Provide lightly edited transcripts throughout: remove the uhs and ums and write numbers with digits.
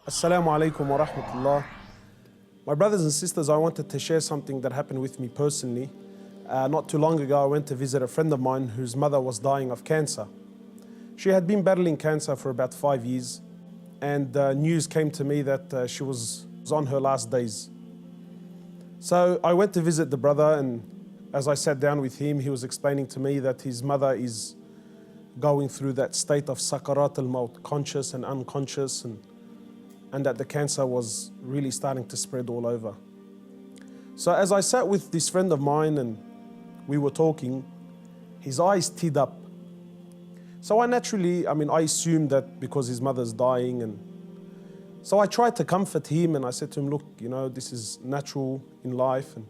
Assalamu alaikum wa rahmatullah. My brothers and sisters, I wanted to share something that happened with me personally. Not too long ago, I went to visit a friend of mine whose mother was dying of cancer. She had been battling cancer for about 5 years, and news came to me that she was on her last days. So I went to visit the brother, and as I sat down with him, he was explaining to me that his mother is going through that state of sakarat al-maut, conscious and unconscious, and that the cancer was really starting to spread all over. So as I sat with this friend of mine and we were talking, his eyes teared up. So I assumed that because his mother's dying, and so I tried to comfort him, and I said to him, look, this is natural in life. And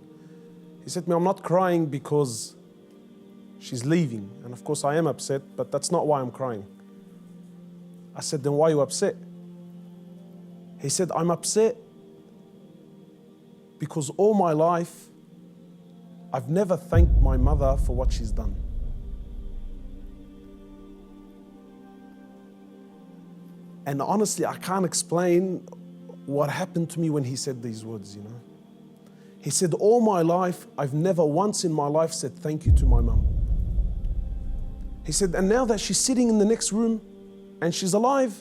he said to me, I'm not crying because she's leaving. And of course I am upset, but that's not why I'm crying. I said, then why are you upset? He said, I'm upset because all my life I've never thanked my mother for what she's done. And honestly, I can't explain what happened to me when he said these words, He said, all my life, I've never once in my life said thank you to my mum. He said, and now that she's sitting in the next room and she's alive,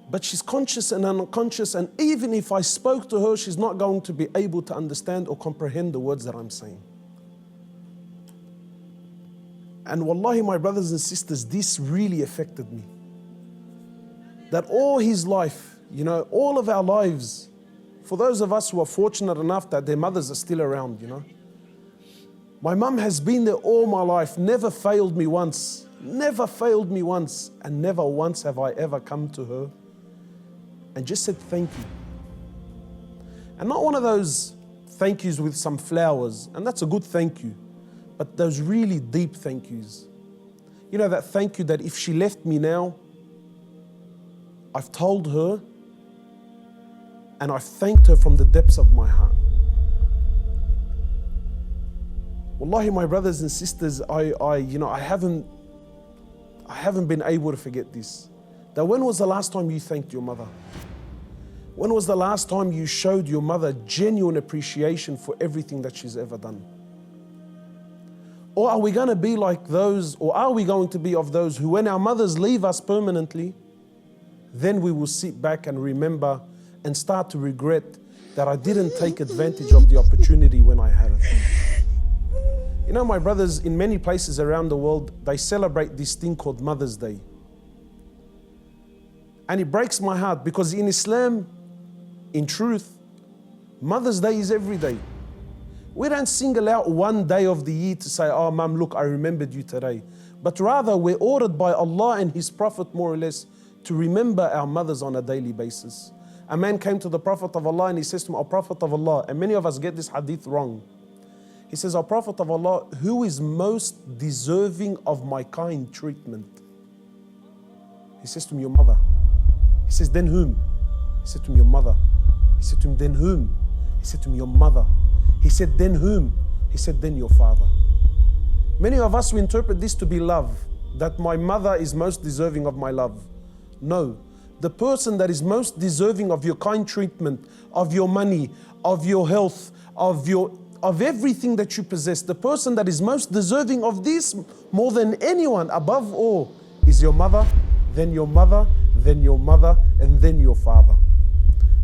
but she's conscious and unconscious, and even if I spoke to her, she's not going to be able to understand or comprehend the words that I'm saying. And wallahi, my brothers and sisters, this really affected me. That all his life, all of our lives, for those of us who are fortunate enough that their mothers are still around, my mum has been there all my life, never failed me once, and never once have I ever come to her and just said thank you. And not one of those thank yous with some flowers, and that's a good thank you, but those really deep thank yous. That thank you that if she left me now, I've told her and I've thanked her from the depths of my heart. Wallahi, my brothers and sisters, I haven't been able to forget this. That when was the last time you thanked your mother? When was the last time you showed your mother genuine appreciation for everything that she's ever done? Or are we going to be like those, or are we going to be of those who, when our mothers leave us permanently, then we will sit back and remember and start to regret that I didn't take advantage of the opportunity when I had it. My brothers, in many places around the world, they celebrate this thing called Mother's Day. And it breaks my heart because in Islam, in truth, Mother's Day is every day. We don't single out one day of the year to say, oh, Mum, look, I remembered you today. But rather, we're ordered by Allah and His Prophet, more or less, to remember our mothers on a daily basis. A man came to the Prophet of Allah and he says to him, O Prophet of Allah, and many of us get this hadith wrong. He says, O Prophet of Allah, who is most deserving of my kind treatment? He says to him, your mother. He says, then whom? He said to him, your mother. He said to him, then whom? He said to him, your mother. He said, then whom? He said, then your father. Many of us, we interpret this to be love, that my mother is most deserving of my love. No, the person that is most deserving of your kind treatment, of your money, of your health, of everything that you possess, the person that is most deserving of this more than anyone, above all, is your mother, then your mother, then your mother, and then your father.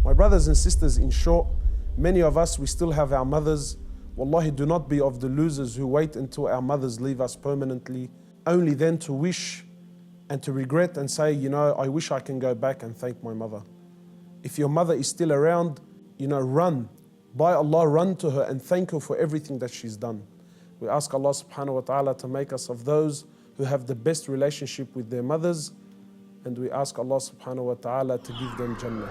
My brothers and sisters, in short, many of us, we still have our mothers. Wallahi, do not be of the losers who wait until our mothers leave us permanently, only then to wish and to regret and say, I wish I can go back and thank my mother. If your mother is still around, run. By Allah, run to her and thank her for everything that she's done. We ask Allah subhanahu wa ta'ala to make us of those who have the best relationship with their mothers, and we ask Allah subhanahu wa ta'ala to give them Jannah.